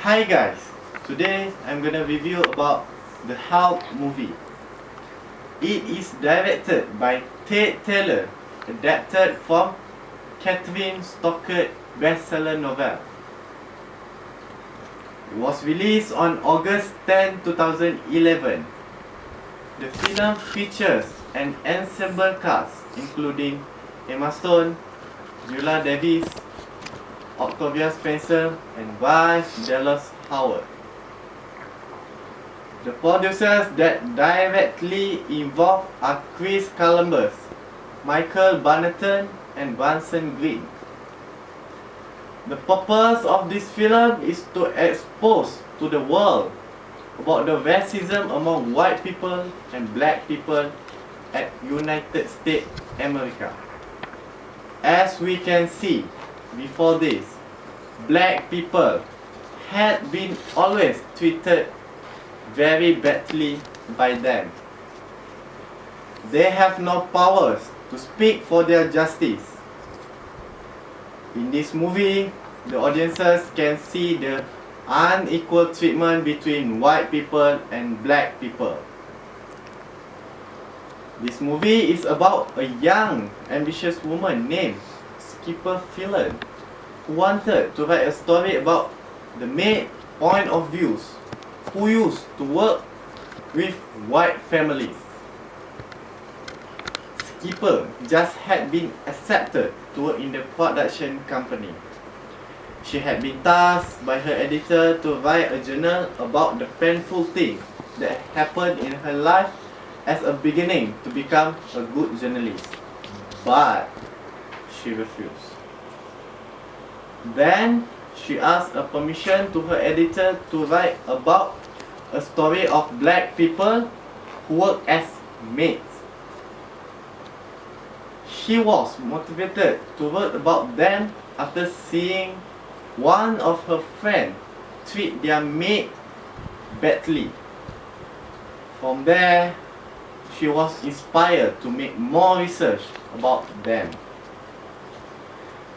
Hi guys, today I'm gonna review about the Hulk movie. It is directed by Ted Taylor, adapted from Catherine Stockett bestseller novel. It was released on August 10, 2011. The film features an ensemble cast including Emma Stone, Viola Davis, Octavia Spencer, and Bryce Dallas Howard. The producers that directly involved are Chris Columbus, Michael Barnett, and Branson Green. The purpose of this film is to expose to the world about the racism among white people and black people at United States America. As we can see, before this, black people had been always treated very badly by them. They have no powers to speak for their justice. In this movie, the audiences can see the unequal treatment between white people and black people. This movie is about a young, ambitious woman named Skipper Phelan who wanted to write a story about the maid point of views who used to work with white families. Skipper just had been accepted to work in the production company. She had been tasked by her editor to write a journal about the painful things that happened in her life as a beginning to become a good journalist. But she refused. Then she asked a permission to her editor to write about a story of black people who work as maids. She was motivated to write about them after seeing one of her friends treat their maid badly. From there, she was inspired to make more research about them.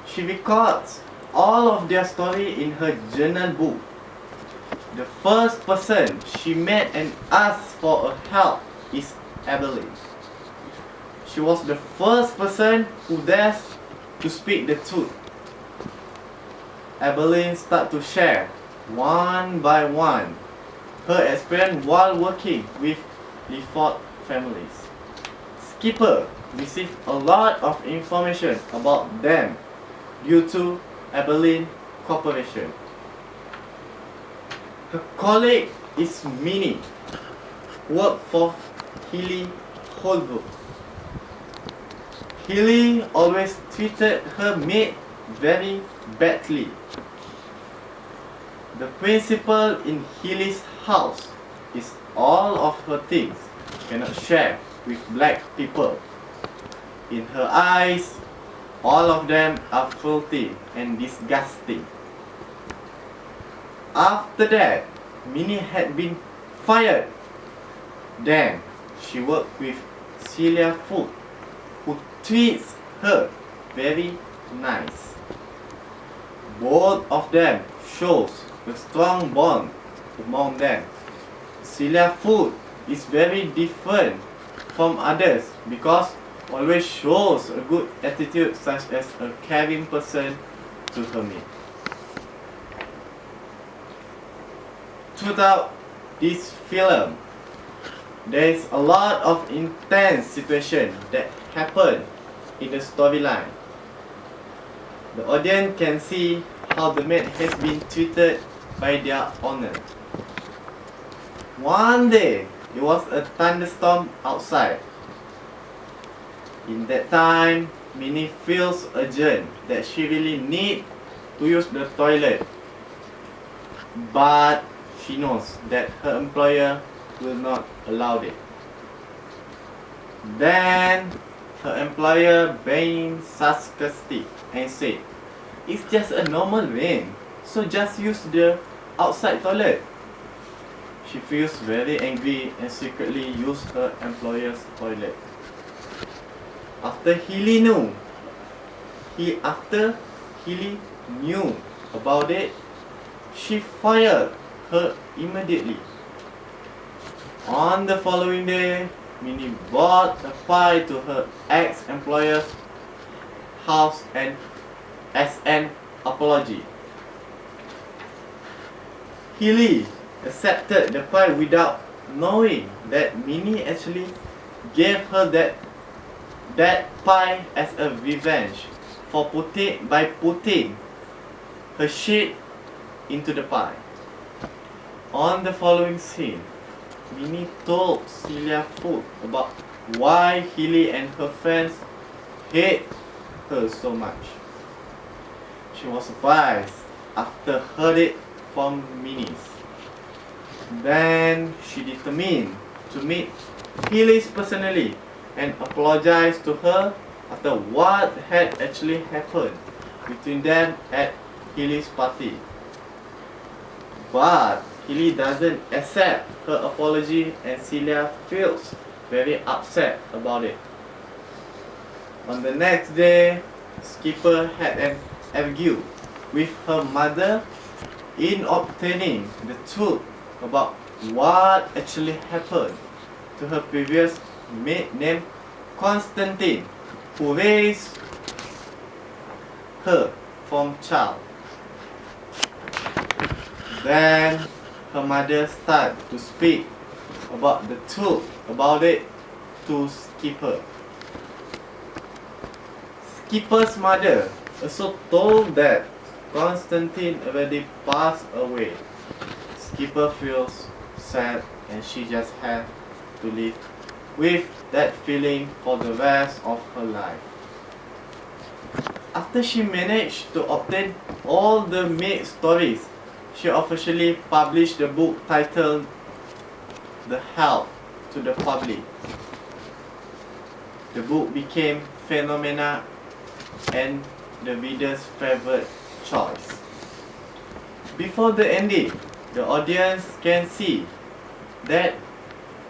She records all of their story in her journal book. The first person she met and asked for help is Evelyn. She was the first person who dares to speak the truth. Evelyn started to share, one by one, her experience while working with default families. Skipper received a lot of information about them due to Evelyn Corporation. Her colleague is Minnie, who worked for Healy Holbrook. Healy always treated her maid very badly. The principal in Healy's house is all of her things cannot share with black people. In her eyes, all of them are filthy and disgusting. After that, Minnie had been fired. Then she worked with Celia Foot, who treats her very nice. Both of them shows a strong bond among them. Celia Foot is very different from others because always shows a good attitude, such as a caring person to her maid. Throughout this film, there is a lot of intense situation that happen in the storyline. The audience can see how the maid has been treated by their owner. One day, there was a thunderstorm outside. In that time, Minnie feels urgent that she really need to use the toilet. But she knows that her employer will not allow it. Then her employer being sarcastic and said, "It's just a normal rain, so just use the outside toilet." She feels very angry and secretly used her employer's toilet. After Healy knew about it, she fired her immediately. On the following day, Minnie brought a pie to her ex-employer's house and as an apology. Healy accepted the pie without knowing that Minnie actually gave her that pie as a revenge for putting her shit into the pie. On the following scene, Minnie told Celia Fook about why Healy and her friends hate her so much. She was surprised after heard it from Minnie's. Then she determined to meet Healy personally and apologize to her after what had actually happened between them at Healy's party. But Healy doesn't accept her apology and Celia feels very upset about it. On the next day, Skipper had an argument with her mother in obtaining the truth about what actually happened to her previous mate named Constantine, who raised her from child. Then her mother started to speak about the truth about it to Skipper. Skipper's mother also told that Constantine already passed away. Skipper feels sad and she just has to live with that feeling for the rest of her life. After she managed to obtain all the maid stories, she officially published the book titled The Help to the Public. The book became phenomenal and the reader's favorite choice. Before the ending, the audience can see that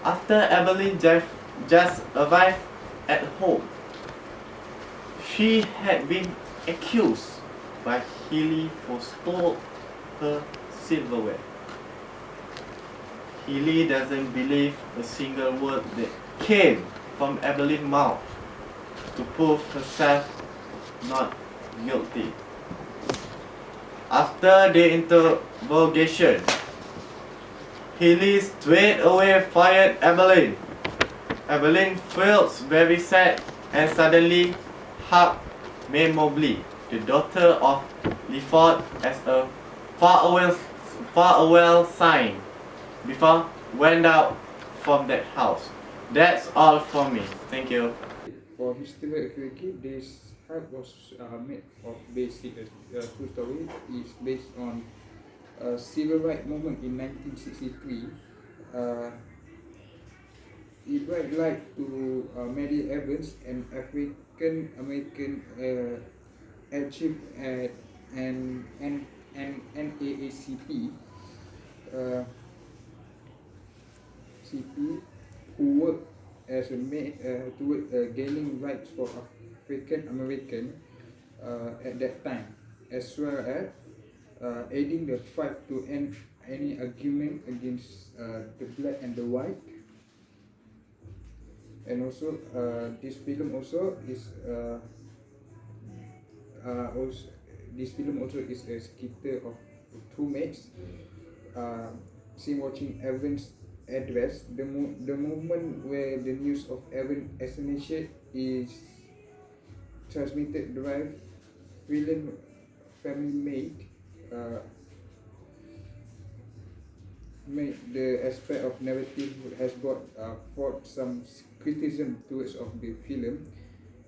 after Evelyn just arrived at home, she had been accused by Healy for stole her silverware. Healy doesn't believe a single word that came from Evelyn's mouth to prove herself not guilty. After the interrogation, Healy straight away fired Evelyn. Evelyn feels very sad and suddenly hugged May Mobley, the daughter of Lefort, as a farewell sign before went out from that house. That's all from me. Thank you. For History of Turkey, this hype was made of basic true story. It's based on a civil rights movement in 1963. Uh, it brought light to Mary Evans, an African American chief at an NAACP. Uh, CP, who worked as a toward gaining rights for African American at that time, as well as aiding the fight to end any argument against the black and the white. And also, this film also is also this film also is a sketch of two mates seen watching Evans' address. The moment where the news of Evans' assassination is transmitted drive film family uh, made the aspect of narrative has brought forth some criticism towards of the film.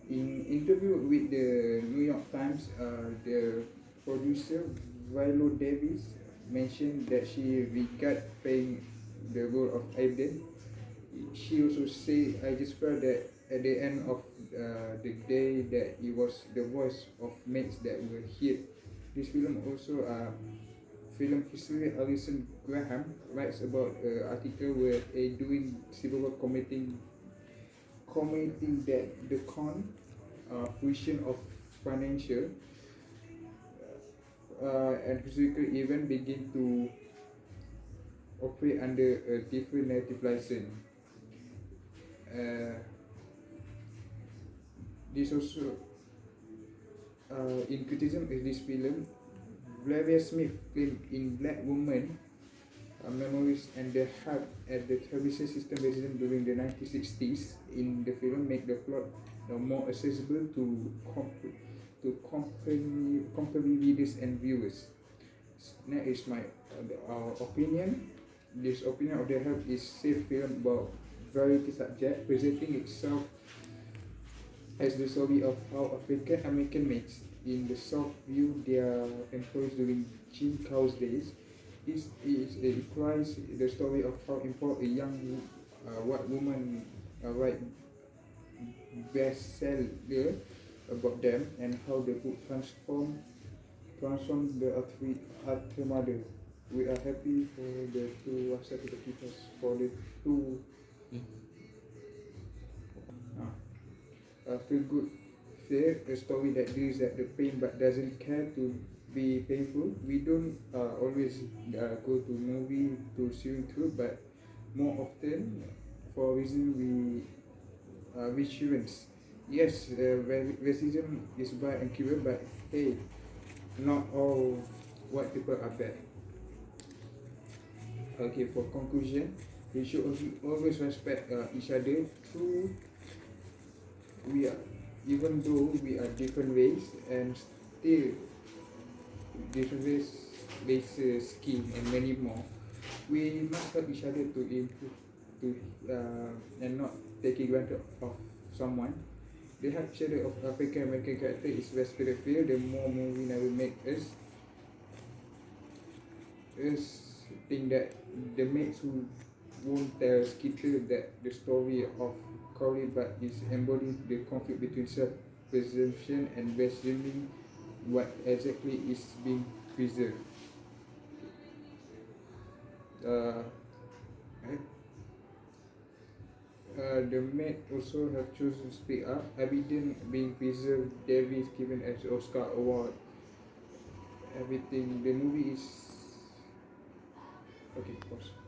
In interview with the New York Times, the producer Viola Davis mentioned that she regard playing the role of Aiden. She also said, "I just felt that at the end of the day that it was the voice of mates that were hit." This film also film history Alison Graham writes about an article where a doing civil war commenting that the fruition of financial and historical event begin to operate under a different narrative license. Uh, this also in criticism of this film, Vladimir Smith claimed in Black Woman Memories and the Heart at the television system resident during the 1960s in the film make the plot more accessible to contemporary readers and viewers. That is my opinion. This opinion of the Heart is safe film about variety subject presenting itself as the story of how African American mates in the South view their employees during Jim Crow's days. This requires the story of how important a young white woman write bestseller about them and how the book transform the mother. We are happy for the two people for the two feel good fear, a story that deals at the pain but doesn't care to be painful. We don't always go to movie to see truth, but more often for reason we shouldn't. Yes, racism is bad and cruel, but hey, not all white people are bad. Okay, for conclusion, we should always respect each other through we are, even though we are different ways and still different races, skin and many more, we must help each other to improve to and not taking granted of someone. The help each other of African American character is best to the feel. The more movie never make us think that the mates who won't tell Skitter that the story of Corey but is embodying the conflict between self-preservation and questioning what exactly is being preserved. The maid also have chosen to speak up. Abidin being preserved, Davis given as Oscar award. Everything. The movie is okay. Pause.